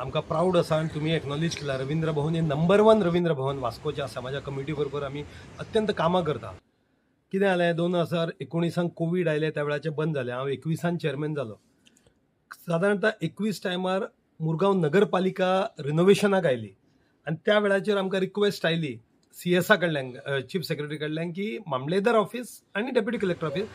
आमकां प्राऊड आसा आनी तुमी एक्नॉलेज केला रवींद्र भवन हे नंबर 1 रवींद्र भवन वास्कोचें आसा. म्हाज्या कमिटी बरोबर आमी अत्यंत कामां करता. कितें जालें 2019 कोवीड आयलें त्या वेळाचेर बंद जालें. हांव 21 चेअरमॅन जालो. साधारणतः 21 टायमार मुरगांव नगरपालिका रिनोव्हेशनाक आयली आनी त्या वेळाचेर आमकां रिक्वेस्ट आयली CSA कडल्यान, चीफ सेक्रेटरी कडल्यान, की मामलेदार ऑफिस आनी डेप्युटी कलेक्टर ऑफिस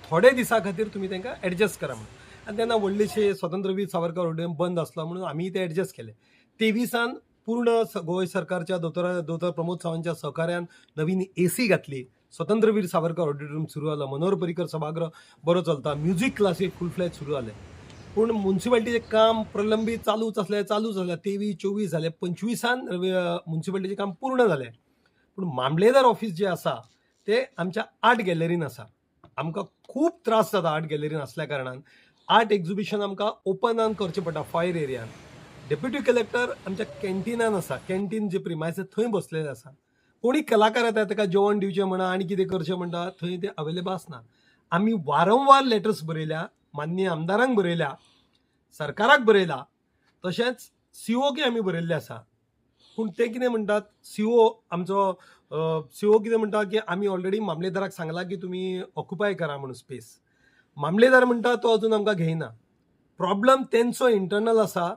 थोडे दिसा खातीर तुमी तांकां एडजस्ट करा म्हणून. आनी तेन्ना व्हडलेशे स्वातंत्र्यवीर सावरकर ऑडिटोरियम बंद आसलो म्हणून आमी ते एडजस्ट केले. 23 पूर्ण गोंय सरकारच्या दोतोर प्रमोद सावंतच्या सहकार्यान नवीन AC घातली. स्वातंत्र्यवीर सावरकर ऑडिटोरियम सुरू जालो. मनोहर पर्रीकर सभागृह बरो चलता. म्युझिक क्लासीस फूल फ्लॅज सुरू जाले. पूण म्युन्सिपाल्टीचें काम प्रलंबीत चालूच आसलें. 23, 24 जालें. 25 म्युन्सिपाल्टीचें काम पूर्ण जालें. पूण मामलेदार ऑफिस जें आसा तें आमच्या आर्ट गॅलरीन आसा. आमकां खूब त्रास जाता आर्ट गॅलरीन आसल्या कारणान. आर्ट एक्झिबिशन आमकां ओपनान करचें पडटा फायर एरियान. डेप्युटी कलेक्टर आमच्या कॅन्टिनान आसा. कॅन्टीन जे प्रिमायसीस थंय बसलेले आसा. कोणी कलाकार येता ताका जेवण दिवचें म्हणा आनी कितें करचें म्हणटा थंय ते अवेलेबल आसना. आमी वारंवार लेटर्स बरयल्या, माननीय आमदारांक बरयल्या, सरकाराक बरयला, तशेंच COक आमी बरयल्ले आसा. पूण ते कितें म्हणटात, CO आमचो CO कितें म्हणटा की आमी ऑलरेडी मामलेदाराक सांगला की तुमी ऑक्युपाय करा म्हणून स्पेस. मामलेदार म्हणटा तो अजून आमकां घेयना. प्रॉब्लम तेंचो इंटरनल आसा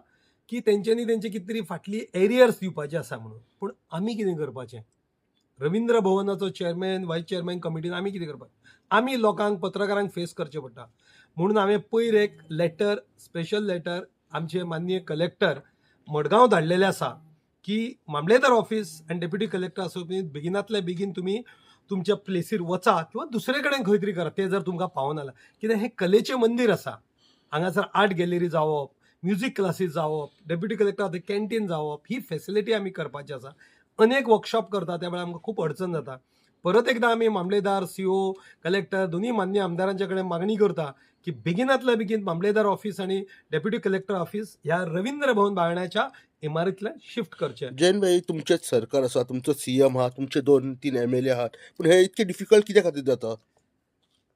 की तेंच्यांनी तेंचे कितें तरी फाटली एरियर्स दिवपाचे आसा म्हणून. पूण आमी कितें करपाचें? रवींद्र भवनाचो चेअरमॅन, वायस चेअरमॅन कमिटीन आमी कितें करपाचें? आमी लोकांक, पत्रकारांक फेस करचें पडटा. म्हणून हांवें पयर एक लेटर, स्पेशल लेटर आमचे माननीय कलेक्टर मडगांव धाडलेले आसा की मामलेदार ऑफिस आनी डेप्युटी कलेक्टर ऑफिस बेगिनांतल्या बेगीन तुमी तुमच्या प्लेसीर वचा किंवा दुसरे कडेन खंय तरी करा. ते जर तुमकां पावना जाल्यार. कित्याक हें कलेचें मंदीर आसा. हांगासर आर्ट गॅलरी जावप, म्युझिक क्लासीस जावप, डेप्युटी कलेक्टर कॅन्टीन जावप, ही फेसिलिटी आमी करपाची आसा. अनेक वर्कशॉप करता त्या वेळार आमकां खूब अडचण जाता. परत एकदां आमी मामलेदार, CO, कलेक्टर दोन्ही मान्य आमदारांच्या कडेन मागणी करता की बेगिनांतल्या बेगीन मामलेदार ऑफिस आणि डेप्युटी कलेक्टर ऑफिस ह्या रवींद्र भवन बाळण्याच्या इमारतींतल्यान शिफ्ट करचे. जैन भाई, तुमचेच सरकार आसा, तुमचो CM आहा, तुमचे 2-3 MLA आहात, पण हे इतके डिफिकल्ट कित्याक खातीर जाता?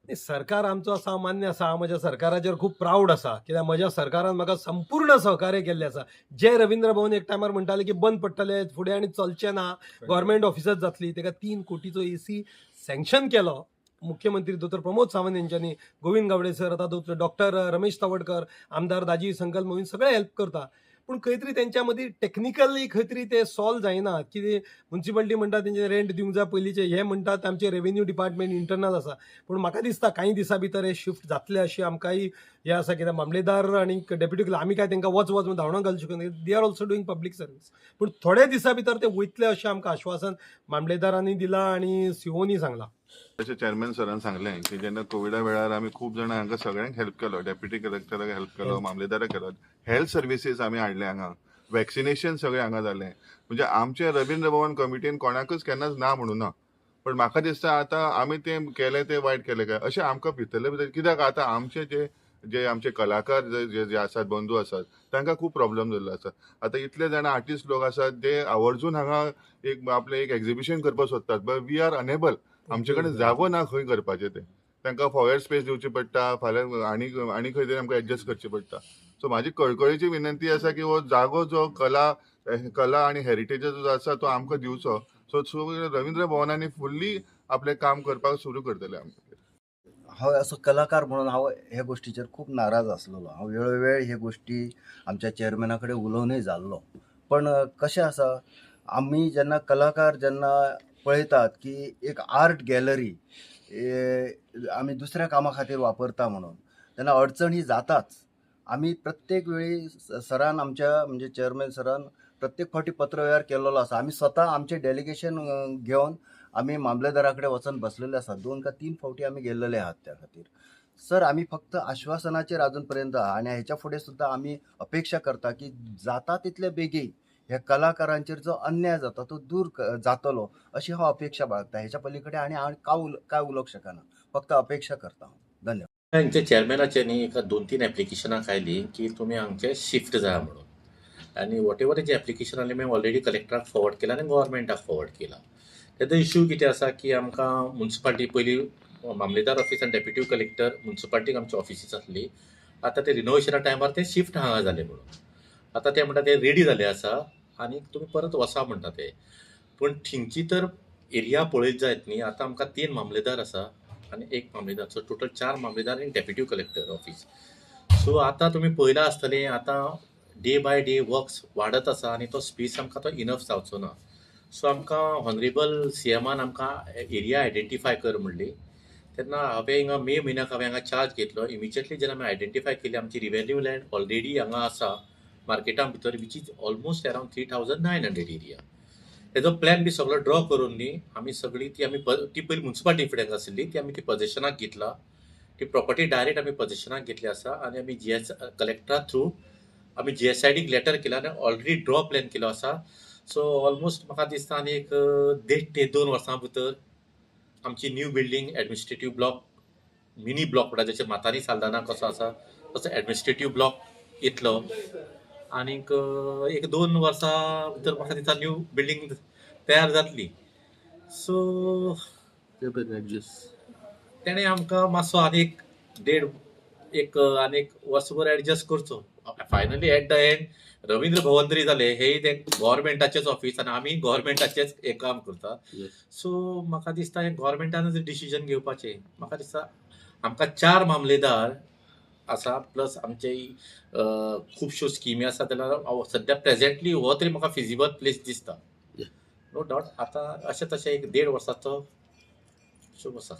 सरकार आमचो आसा, मान्य आसा. हांव म्हज्या सरकाराचेर खूब प्राऊड आसा. कित्याक म्हज्या सरकारान म्हाका संपूर्ण सहकार्य केल्लें आसा. जे रवींद्र भवन एक टायमार म्हणटाले की बंद पडटले, फुडें आनी चलचें ना, गव्हर्नमेंट ऑफिसच जातली, ताका 3 कोटीचो AC सँक्शन केलो. मुख्यमंत्री दोतोर प्रमोद सावंत यांच्यानी, गोविंद गावडे सर, आता डॉक्टर रमेश तावडकर, आमदार दाजी संकल्प मोहीन सगळे हेल्प करता. पूण खंय तरी तेंच्या मदीं टेक्निकली खंय तरी ते सॉल्व जायना. कितें म्युन्सिपाल्टी म्हणटा तेंचे रेंट दिवंक जाय पयलींचे, हे म्हणटात आमचे रेव्हेन्यू डिपार्टमेंट इंटरनल आसा. पूण म्हाका दिसता काही दिसा भितर हे शिफ्ट जातले अशी आमकांय हे आसा. कित्याक मामलेदार आनी डेप्युटी आमी काय तांकां वच म्हणून धांवणो घालूं शकना. They are also doing public service. पूण थोडे दिसा भितर ते वयतले अशें आमकां आश्वासन मामलेदारांनी दिलां आनी COनी सांगलां. तशें चेअरमॅन सरान सांगलें की जेन्ना कोविडा वेळार आमी खूब जाणां हांकां सगळ्यांक हेल्प केलो, डेप्युटी कलेक्टराक हेल्प केलो, मामलेदाराक केलो, हेल्थ सर्विसीस आमी हाडले हांगा, वॅक्सिनेशन सगळें हांगा जालें. म्हणजे आमचे रवींद्र भवन कमिटीन कोणाकूच केन्नाच ना म्हणूं ना. पण म्हाका दिसता आतां आमी तें केलें तें वायट केलें काय अशें आमकां भितरले भितर. कित्याक आतां आमचे जे आमचे कलाकार जे आसात, बंधू आसात, तांकां खूब प्रॉब्लेम जाल्लो आसा. आतां इतले जाणां आर्टिस्ट लोक आसात ते आवर्जून हांगा आपलें एक एक्झिबिशन करपाक सोदतात, बट वी आर अनेबल. आमचे कडेन जागो ना खंय करपाचें तें. तांकां फॉयर स्पेस दिवची पडटा, फाल्यां आनी खंय तरी आमकां एडजस्ट करचें पडटा. सो म्हाजी कळकळीची विनंती आसा की हो जागो जो कला आनी हेरिटेजाचो जो आसा तो आमकां दिवचो. सो रवींद्र भवनांनी फुल्ली आपलें काम करपाक सुरू करतले आमकां. हांव असो कलाकार म्हणून हांव हे गोश्टीचेर खूब नाराज आसलेलो. हांव वेळोवेळ हे गोश्टी आमच्या चेअरमॅना कडेन उलोवनूय जाल्लो. पण कशें आसा, आमी जेन्ना कलाकार पळयतात की एक आर्ट गॅलरी आमी दुसऱ्या कामा खातीर वापरता म्हणून, तेन्ना अडचण ही जाताच. आमी प्रत्येक वेळी सरान, आमच्या म्हणजे चेअरमॅन सरान प्रत्येक फावटी पत्रव्यवहार केलेलो आसा. आमी स्वता आमचे डेलिगेशन घेवन आमी मामलेदारा कडेन वचून बसलेले आसात. 2 का 3 फावटी आमी गेल्लेले आहात त्या खातीर. सर, आमी फक्त आश्वासनाचेर अजून पर्यंत आहा आनी हेच्या फुडें सुद्दां आमी अपेक्षा करता की जाता तितले बेगीन ह्या कलाकारांचेर जो अन्याय जाता तो दूर जातलो अशी हांव अपेक्षा बाळगता. हेच्या पलीकडे आनी हांव काय उलोवंक शकना. फक्त अपेक्षा करता हांव. धन्यवाद. हांचे चेअरमॅनाचे न्ही एका 2-3 एप्लिकेशनां आयली की तुमी हांगचे शिफ्ट जाय म्हणून. आनी वॉट एवर जे एप्लिकेशन आयलें हांवें ऑलरेडी कलेक्टराक फॉरवर्ड केला आनी गव्हर्मेंटाक फॉरवर्ड केला. तेजो इश्यू कितें आसा की आमकां म्युन्सिपाल्टी पयलीं मामलेदार ऑफिस आनी डेप्युटी कलेक्टर म्युन्सिपाल्टीक आमची ऑफिसीस आसली. आतां ते रिनोव्हेशना टायमार ते शिफ्ट हांगा जाले म्हणून. आतां ते म्हणटा ते रेडी जाले आसा आनी तुमी परत वचा म्हणटा ते. पूण थिंगची तर एरिया पळयत जायत न्ही. आतां आमकां 3 मामलेदार आसा आनी 1 मामलेदार, सो टोटल 4 मामलेदार आनी डेप्युटी कलेक्टर ऑफिस. सो आतां तुमी पळयलां आसतलें, आतां डे बाय डे वर्क्स वाडत आसा आनी तो स्पेस आमकां तो इनफ जावचो ना. सो आमकां हॉनरेबल सीएमान आमकां एरिया आयडेंटिफाय कर म्हणली. तेन्ना हांवें हिंगा मे म्हयन्याक हांवें हांगा चार्ज घेतलो. इमिजिएटली जेन्ना हांवें आयडेंटिफाय केली आमची रिवेन्यू लँड ऑलरेडी हांगा आसा मार्केटां भितर, which is almost around 3900 area. तेजो प्लॅन बी सगळो ड्रॉ करून न्ही आमी सगळी ती पयली म्युन्सिपालिटी फुड्यान आशिल्ली ती आमी ती पोजेशनाक घेतला. ती प्रॉपर्टी डायरेक्ट आमी पोजेशनाक घेतली आसा आनी आमी कलेक्टरा थ्रू आमी GSIDक लेटर केला आनी ऑलरेडी ड्रॉ प्लॅन केलो आसा. सो ऑलमोस्ट म्हाका दिसता आनी एक 1.5 ते 2 वर्सां भितर आमची new building administrative block mini block म्हणटा जशें मातानी साल्दाना कसो आसा तसो एडमिनिस्ट्रेटीव ब्लॉक येतलो. आनीक एक 2 वर्सां भितर म्हाका दिसता न्यू बिल्डींग तयार जातली. सो तेणें आमकां मातसो आनीक आनीक वर्सभर एडजस्ट करचो. Finally at the end Ravindra Bhavan तरी जालें, हेय ते गव्हर्मेंटाचेच ऑफिस आनी आमी गव्हर्मेंटाचेच हें काम करता. सो म्हाका दिसता हें गव्हर्मेंटानूच डिसिजन घेवपाचें. म्हाका दिसता आमकां 4 मामलेदार आसा प्लस आमचे खुबश्यो स्किमी आसा. जाल्यार सद्या प्रेझेंटली हो तरी म्हाका फिजिबल प्लेस दिसता. नो डावट आतां अशें तशें एक 1.5 वर्साचो शोब आसा.